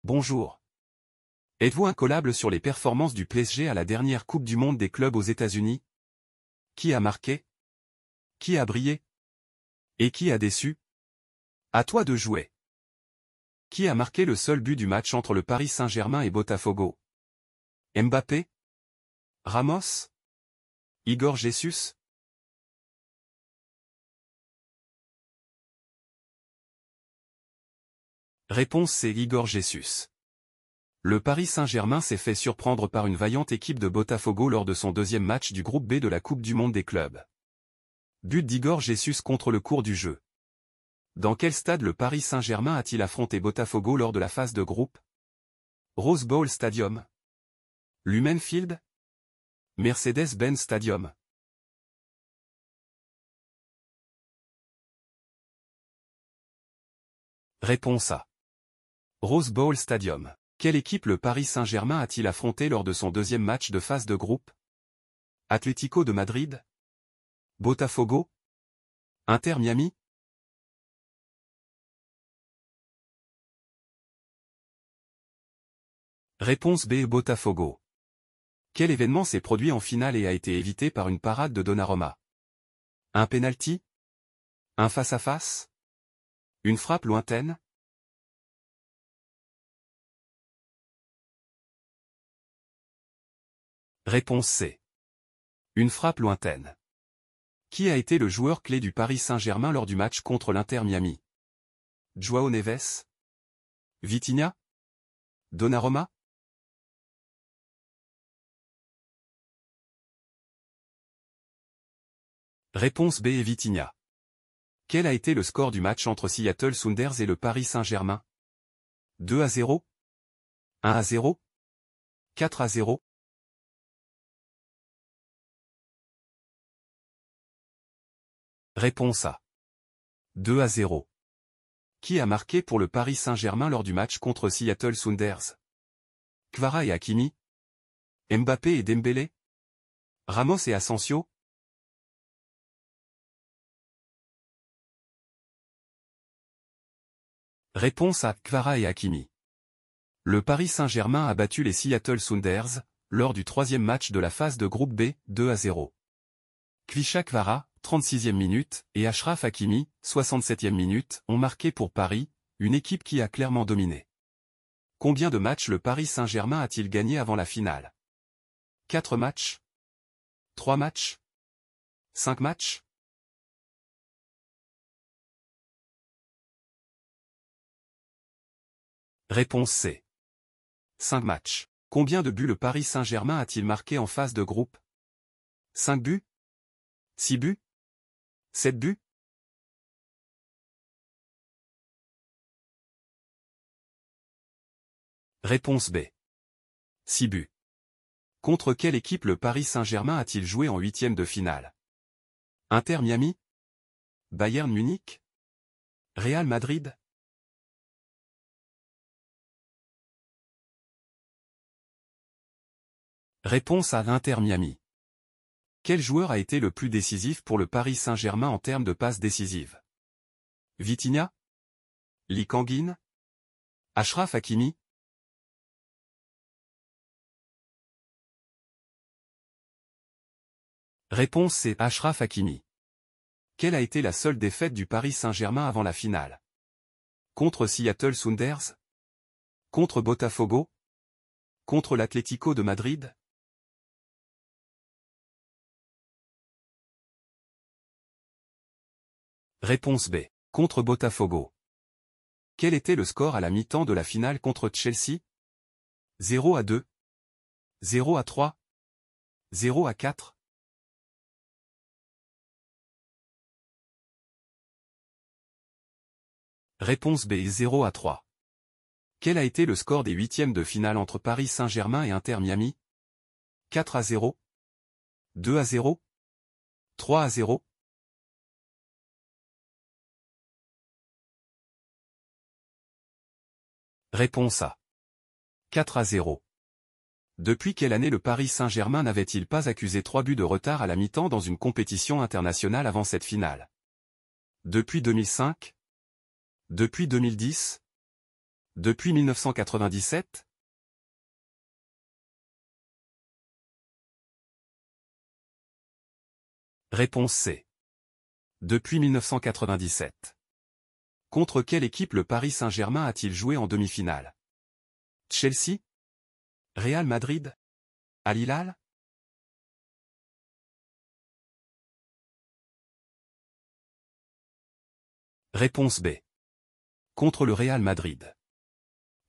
Bonjour. Êtes-vous incollable sur les performances du PSG à la dernière Coupe du Monde des clubs aux États-Unis? Qui a marqué? Qui a brillé? Et qui a déçu? À toi de jouer. Qui a marqué le seul but du match entre le Paris Saint-Germain et Botafogo? Mbappé? Ramos? Igor Jesus? Réponse C. Igor Jesus. Le Paris Saint-Germain s'est fait surprendre par une vaillante équipe de Botafogo lors de son deuxième match du groupe B de la Coupe du Monde des clubs. But d'Igor Jesus contre le cours du jeu. Dans quel stade le Paris Saint-Germain a-t-il affronté Botafogo lors de la phase de groupe? Rose Bowl Stadium. Lumen Field? Mercedes-Benz Stadium. Réponse A. Rose Bowl Stadium. Quelle équipe le Paris Saint-Germain a-t-il affronté lors de son deuxième match de phase de groupe? Atlético de Madrid? Botafogo? Inter Miami? Réponse B. Botafogo. Quel événement s'est produit en finale et a été évité par une parade de Donnarumma? Un penalty? Un face-à-face? Une frappe lointaine? Réponse C. Une frappe lointaine. Qui a été le joueur clé du Paris Saint-Germain lors du match contre l'Inter Miami? João Neves? Vitinha? Donnarumma? Réponse B. Vitinha. Quel a été le score du match entre Seattle Sounders et le Paris Saint-Germain? 2-0? 1-0? 4-0? Réponse A. 2-0. Qui a marqué pour le Paris Saint-Germain lors du match contre Seattle Sounders? Kvara et Hakimi? Mbappé et Dembélé? Ramos et Asensio? Réponse A. Kvara et Hakimi. Le Paris Saint-Germain a battu les Seattle Sounders, lors du troisième match de la phase de groupe B, 2-0. Kvisha Kvara, 36e minute, et Achraf Hakimi, 67e minute, ont marqué pour Paris, une équipe qui a clairement dominé. Combien de matchs le Paris Saint-Germain a-t-il gagné avant la finale? 4 matchs? 3 matchs? 5 matchs? Réponse C. 5 matchs. Combien de buts le Paris Saint-Germain a-t-il marqué en phase de groupe? 5 buts? 6 buts? 7 buts? Réponse B. 6 buts. Contre quelle équipe le Paris Saint-Germain a-t-il joué en huitième de finale? Inter Miami? Bayern Munich? Real Madrid? Réponse à Inter Miami. Quel joueur a été le plus décisif pour le Paris Saint-Germain en termes de passes décisives? Vitinha? Lee Kang-in? Achraf Hakimi? Réponse C. Achraf Hakimi. Quelle a été la seule défaite du Paris Saint-Germain avant la finale? Contre Seattle Sounders? Contre Botafogo? Contre l'Atlético de Madrid? Réponse B. Contre Botafogo. Quel était le score à la mi-temps de la finale contre Chelsea? 0-2. 0-3. 0-4. Réponse B. 0-3. Quel a été le score des huitièmes de finale entre Paris Saint-Germain et Inter Miami? 4-0. 2-0. 3-0. Réponse A. 4-0. Depuis quelle année le Paris Saint-Germain n'avait-il pas accusé 3 buts de retard à la mi-temps dans une compétition internationale avant cette finale? Depuis 2005? Depuis 2010? Depuis 1997? Réponse C. Depuis 1997. Contre quelle équipe le Paris Saint-Germain a-t-il joué en demi-finale? Chelsea? Real Madrid? Al Hilal? Réponse B. Contre le Real Madrid.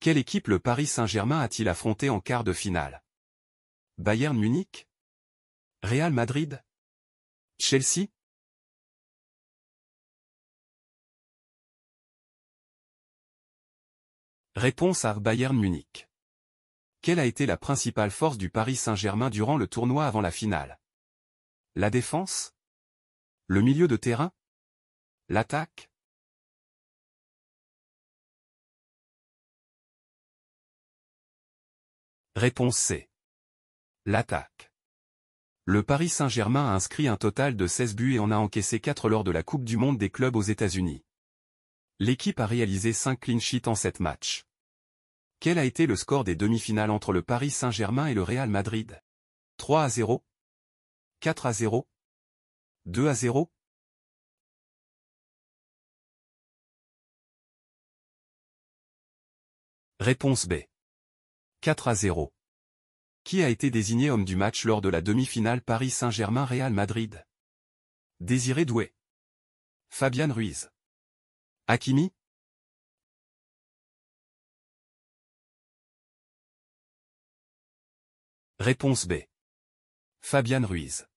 Quelle équipe le Paris Saint-Germain a-t-il affronté en quart de finale? Bayern Munich? Real Madrid? Chelsea? Réponse A. Bayern Munich. Quelle a été la principale force du Paris Saint-Germain durant le tournoi avant la finale? La défense? Le milieu de terrain? L'attaque? Réponse C. L'attaque. Le Paris Saint-Germain a inscrit un total de 16 buts et en a encaissé 4 lors de la Coupe du Monde des clubs aux États-Unis. L'équipe a réalisé 5 clean sheets en 7 matchs. Quel a été le score des demi-finales entre le Paris Saint-Germain et le Real Madrid? 3-0? 4-0? 2-0? Réponse B. 4-0. Qui a été désigné homme du match lors de la demi-finale Paris Saint-Germain-Real Madrid? Désiré Doué. Fabian Ruiz. Hakimi? Réponse B. Fabian Ruiz.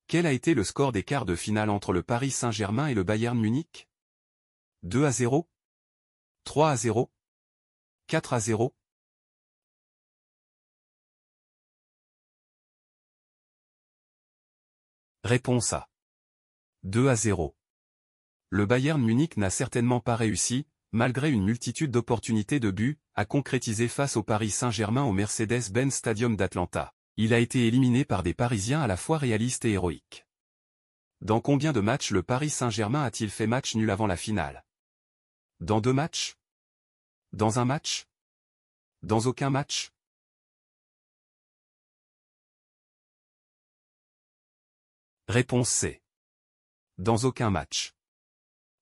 Quel a été le score des quarts de finale entre le Paris Saint-Germain et le Bayern Munich? 2-0? 3-0? 4-0? Réponse A. 2-0. Le Bayern Munich n'a certainement pas réussi, malgré une multitude d'opportunités de but, à concrétiser face au Paris Saint-Germain au Mercedes-Benz Stadium d'Atlanta. Il a été éliminé par des Parisiens à la fois réalistes et héroïques. Dans combien de matchs le Paris Saint-Germain a-t-il fait match nul avant la finale? Dans 2 matchs? Dans un match? Dans aucun match? Réponse C. Dans aucun match.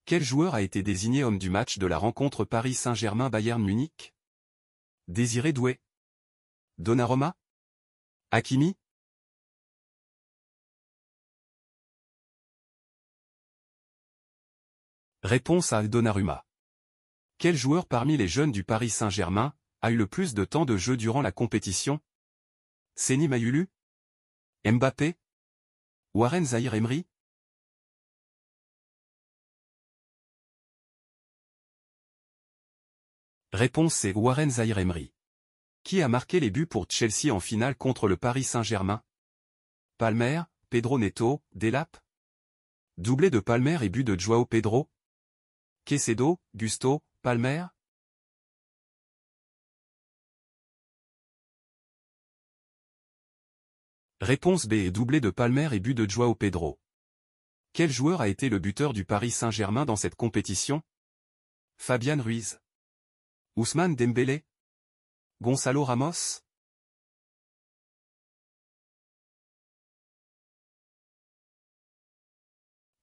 Quel joueur a été désigné homme du match de la rencontre Paris Saint-Germain-Bayern Munich? Désiré Doué. Donnarumma? Hakimi? Réponse à Donnarumma. Quel joueur parmi les jeunes du Paris Saint-Germain a eu le plus de temps de jeu durant la compétition? Seny Mayulu? Mbappé? Warren Zaïre-Emery? Réponse C. Warren Zaïre-Emery. Qui a marqué les buts pour Chelsea en finale contre le Paris Saint-Germain? Palmer, Pedro Neto, Delap? Doublé de Palmer et but de João Pedro? Caicedo, Gusto, Palmer? Réponse B. Et doublé de Palmer et but de João Pedro. Quel joueur a été le buteur du Paris Saint-Germain dans cette compétition? Fabian Ruiz. Ousmane Dembélé? Gonçalo Ramos?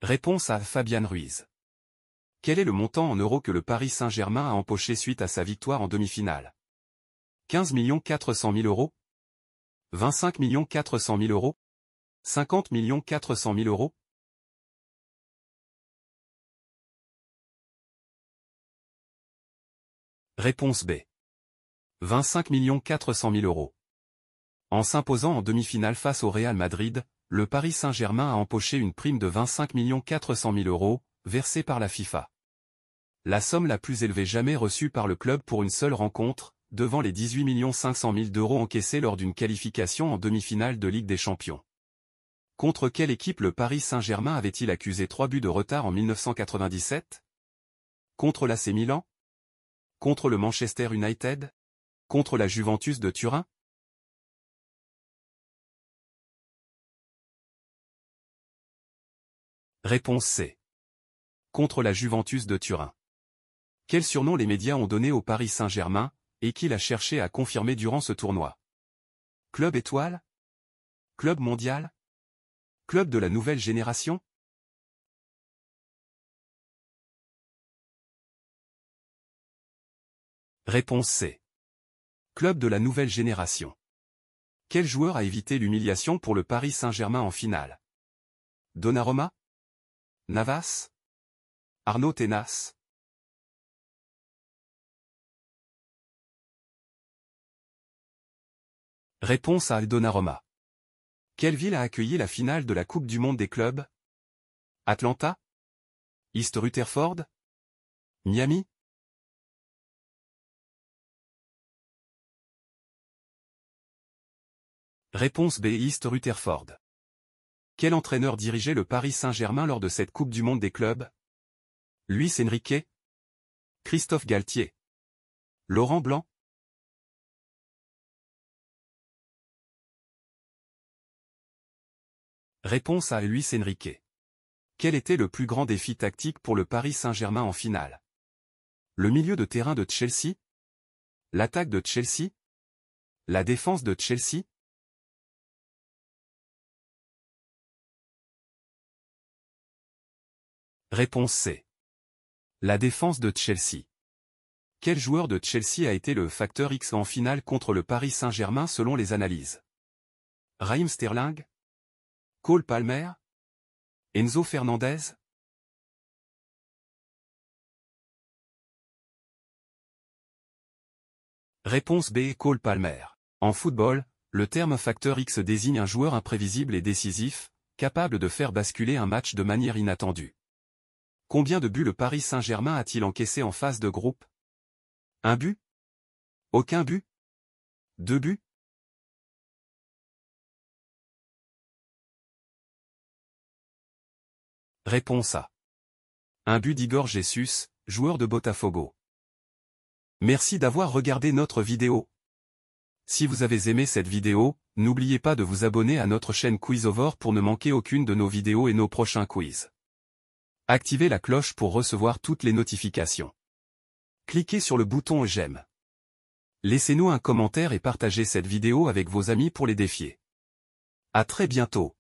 Réponse à Fabian Ruiz. Quel est le montant en euros que le Paris Saint-Germain a empoché suite à sa victoire en demi-finale? 15 400 000 euros? 25 400 000 euros? 50 400 000 euros? Réponse B. 25 400 000 euros. En s'imposant en demi-finale face au Real Madrid, le Paris Saint-Germain a empoché une prime de 25 400 000 euros, versée par la FIFA. La somme la plus élevée jamais reçue par le club pour une seule rencontre, devant les 18 500 000 d'euros encaissés lors d'une qualification en demi-finale de Ligue des Champions. Contre quelle équipe le Paris Saint-Germain avait-il accusé 3 buts de retard en 1997? Contre l'AC Milan? Contre le Manchester United? Contre la Juventus de Turin? Réponse C. Contre la Juventus de Turin. Quel surnom les médias ont donné au Paris Saint-Germain, et qu'il a cherché à confirmer durant ce tournoi? Club étoile? Club mondial? Club de la nouvelle génération? Réponse C. Club de la nouvelle génération. Quel joueur a évité l'humiliation pour le Paris Saint-Germain en finale? Donnarumma? Navas? Arnaud Tenas? Réponse A. Donnarumma. Quelle ville a accueilli la finale de la Coupe du Monde des clubs? Atlanta? East Rutherford? Miami? Réponse B. East Rutherford. Quel entraîneur dirigeait le Paris Saint-Germain lors de cette Coupe du Monde des clubs? Luis Enrique? Christophe Galtier? Laurent Blanc? Réponse A. Luis Enrique. Quel était le plus grand défi tactique pour le Paris Saint-Germain en finale? Le milieu de terrain de Chelsea? L'attaque de Chelsea? La défense de Chelsea? Réponse C. La défense de Chelsea. Quel joueur de Chelsea a été le facteur X en finale contre le Paris Saint-Germain selon les analyses? Raheem Sterling? Cole Palmer? Enzo Fernandez? Réponse B. Cole Palmer. En football, le terme facteur X désigne un joueur imprévisible et décisif, capable de faire basculer un match de manière inattendue. Combien de buts le Paris Saint-Germain a-t-il encaissé en phase de groupe? Un but? Aucun but? 2 buts? Réponse A. Un but d'Igor Jesus, joueur de Botafogo. Merci d'avoir regardé notre vidéo. Si vous avez aimé cette vidéo, n'oubliez pas de vous abonner à notre chaîne Quizover pour ne manquer aucune de nos vidéos et nos prochains quiz. Activez la cloche pour recevoir toutes les notifications. Cliquez sur le bouton j'aime. Laissez-nous un commentaire et partagez cette vidéo avec vos amis pour les défier. À très bientôt.